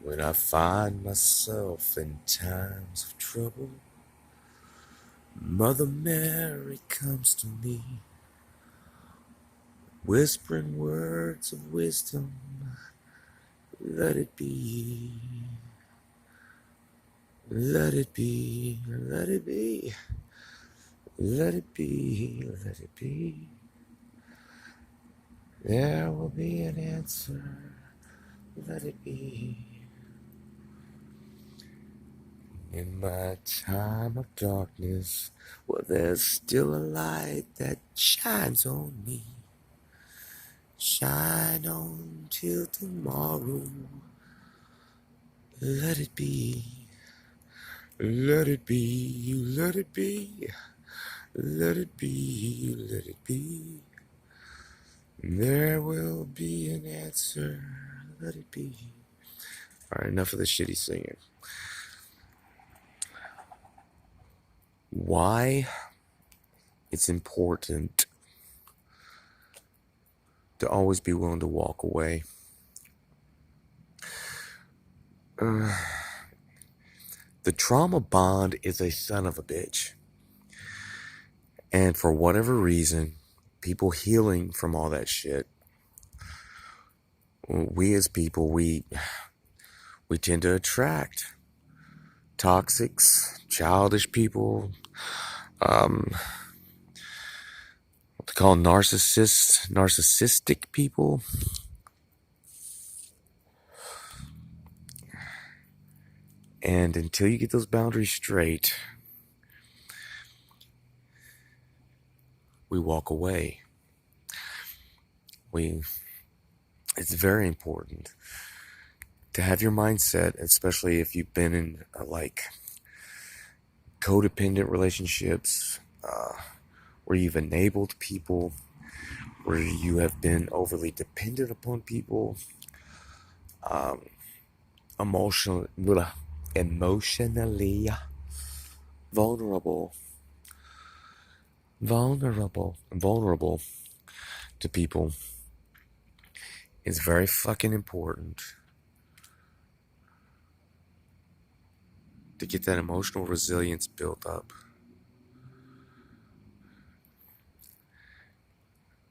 When I find myself in times of trouble, Mother Mary comes to me, whispering words of wisdom. Let it be, let it be, let it be, let it be, let it be. There will be an answer, let it be. In my time of darkness, well, there's still a light that shines on me. Shine on till tomorrow. Let it be. Let it be. Let it be. Let it be. Let it be. There will be an answer. Let it be. Alright, enough of the shitty singing. Why it's important to always be willing to walk away. The trauma bond is a son of a bitch. And for whatever reason, people healing from all that shit, we as people, we tend to attract toxics, childish people, what they call narcissistic people. And until you get those boundaries straight, we walk away. It's very important to have your mindset, especially if you've been in codependent relationships, where you've enabled people, where you have been overly dependent upon people, emotionally vulnerable to people. It's very fucking important to get that emotional resilience built up.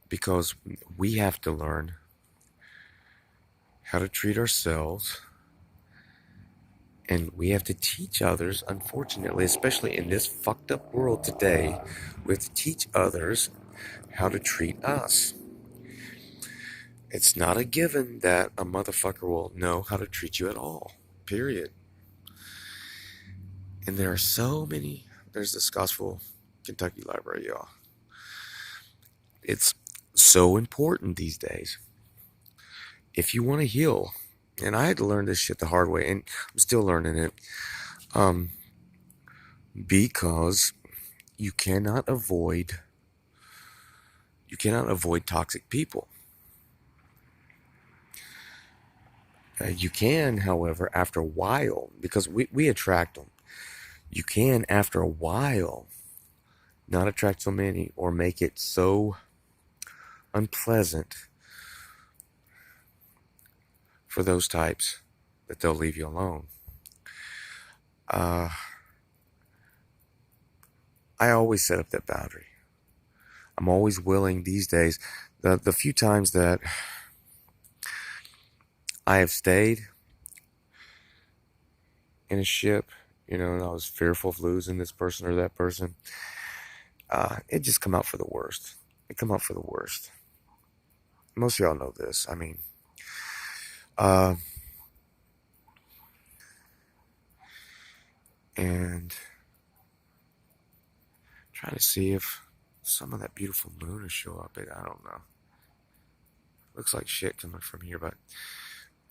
Because we have to learn how to treat ourselves, and we have to teach others, unfortunately, especially in this fucked up world today, we have to teach others how to treat us. It's not a given that a motherfucker will know how to treat you at all. Period. And there are so many. There's the Scottsville, Kentucky library, y'all. It's so important these days. If you want to heal, and I had to learn this shit the hard way, and I'm still learning it, because you cannot avoid toxic people. You can, however, after a while, because we attract them, you can, after a while, not attract so many or make it so unpleasant for those types that they'll leave you alone. I always set up that boundary. I'm always willing these days. The few times that I have stayed in a ship, and I was fearful of losing this person or that person, it just come out for the worst. It come out for the worst. Most of y'all know this. I mean, and trying to see if some of that beautiful moon will show up. I don't know. Looks like shit coming from here, but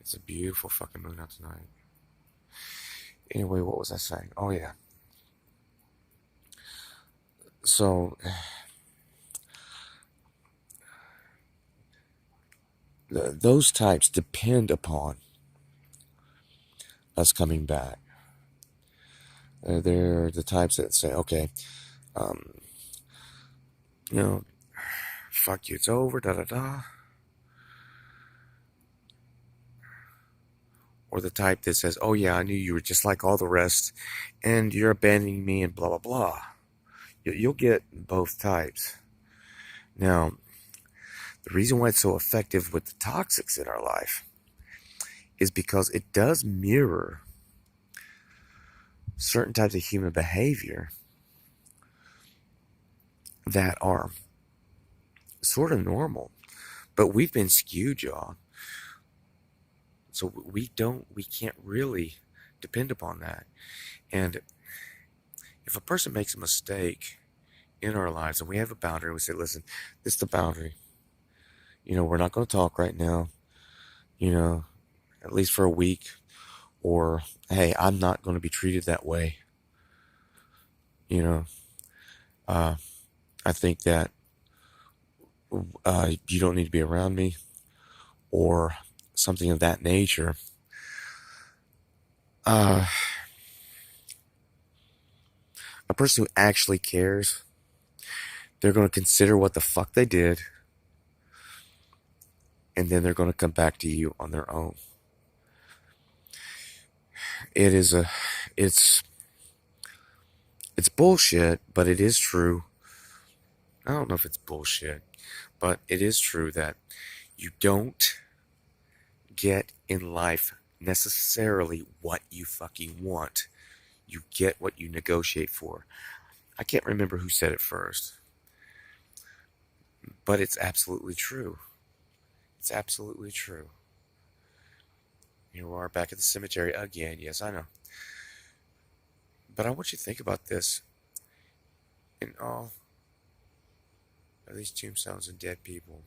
it's a beautiful fucking moon out tonight. Anyway, what was I saying? Oh, yeah. So, those types depend upon us coming back. They're the types that say, okay, fuck you, it's over, da da da. or the type that says, oh yeah, I knew you were just like all the rest, and you're abandoning me and blah, blah, blah. You'll get both types. Now, the reason why it's so effective with the toxics in our life is because it does mirror certain types of human behavior that are sort of normal, but we've been skewed, y'all. So we can't really depend upon that. And if a person makes a mistake in our lives and we have a boundary, we say, listen, this is the boundary. We're not going to talk right now, at least for a week. Or, hey, I'm not going to be treated that way. I think that you don't need to be around me, or something of that nature. A person who actually cares, they're going to consider what the fuck they did, and then they're going to come back to you on their own. It's bullshit, but it is true. I don't know if it's bullshit, but it is true that you don't get in life necessarily what you fucking want. You get what you negotiate for. I can't remember who said it first, but it's absolutely true. It's absolutely true. Here we are back at the cemetery again. Yes, I know. But I want you to think about this. In all of these tombstones and dead people,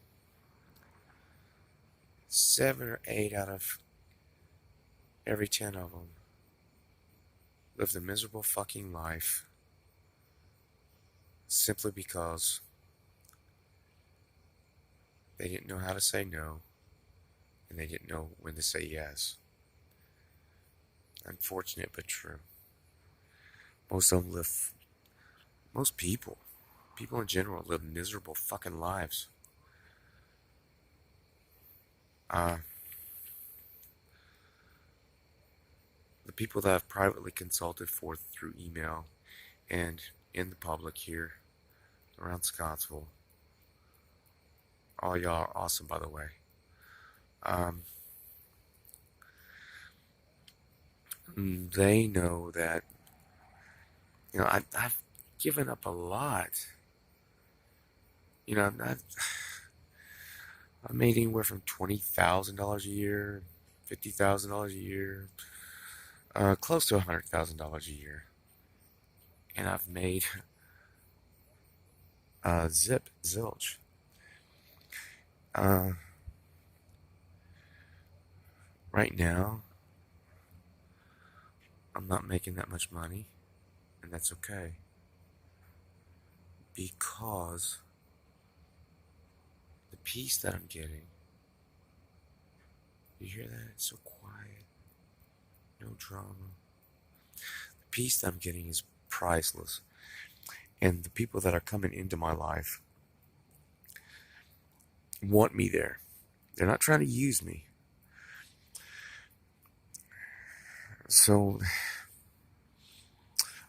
7 or 8 out of every 10 of them lived a miserable fucking life simply because they didn't know how to say no, and they didn't know when to say yes. Unfortunate but true. Most people in general live miserable fucking lives. The people that I've privately consulted for through email and in the public here around Scottsville, all y'all are awesome, by the way. They know that, I've given up a lot. I've made anywhere from $20,000 a year, $50,000 a year, close to $100,000 a year. And I've made zilch. Right now, I'm not making that much money, and that's okay. Because the peace that I'm getting, you hear that? It's so quiet. No drama. The peace that I'm getting is priceless. And the people that are coming into my life want me there. They're not trying to use me. So,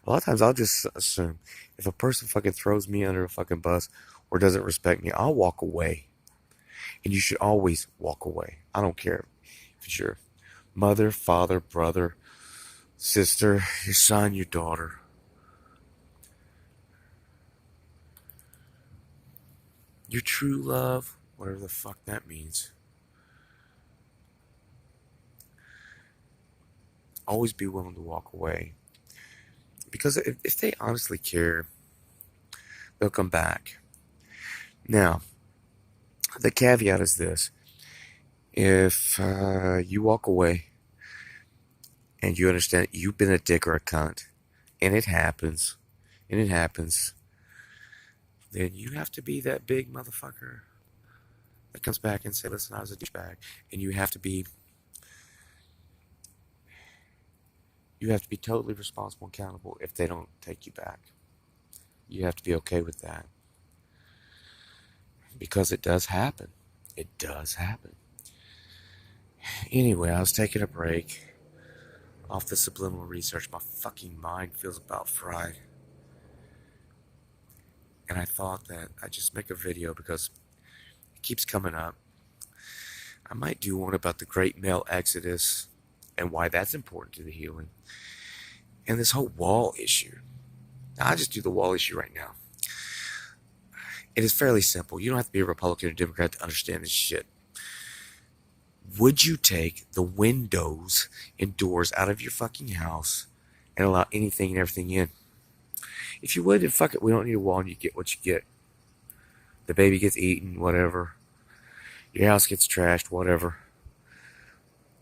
a lot of times I'll just assume if a person fucking throws me under a fucking bus or doesn't respect me, I'll walk away. And you should always walk away. I don't care if it's your mother, father, brother, sister, your son, your daughter. Your true love, whatever the fuck that means. Always be willing to walk away. Because if they honestly care, they'll come back. Now, the caveat is this. If you walk away and you understand you've been a dick or a cunt, and it happens, then you have to be that big motherfucker that comes back and say, listen, I was a douchebag. And you have to be totally responsible and accountable if they don't take you back. You have to be okay with that. Because it does happen. It does happen. Anyway, I was taking a break. off the subliminal research, my fucking mind feels about fried. And I thought that I'd just make a video because it keeps coming up. I might do one about the great male exodus and why that's important to the healing. And this whole wall issue. Now, I'll just do the wall issue right now. It is fairly simple. You don't have to be a Republican or Democrat to understand this shit. Would you take the windows and doors out of your fucking house and allow anything and everything in? If you would, then fuck it. We don't need a wall and you get what you get. The baby gets eaten, whatever. Your house gets trashed, whatever.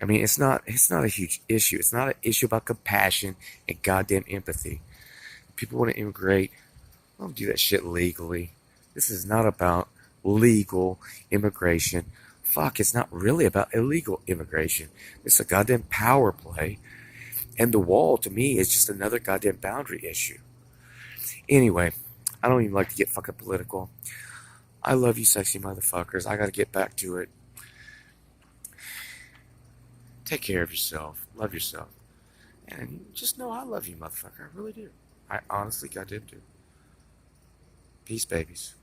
I mean, it's not a huge issue. It's not an issue about compassion and goddamn empathy. People want to immigrate. Don't do that shit legally. This is not about legal immigration. Fuck, it's not really about illegal immigration. It's a goddamn power play. And the wall, to me, is just another goddamn boundary issue. Anyway, I don't even like to get fucking political. I love you, sexy motherfuckers. I gotta get back to it. Take care of yourself. Love yourself. And just know I love you, motherfucker. I really do. I honestly goddamn do. Peace, babies.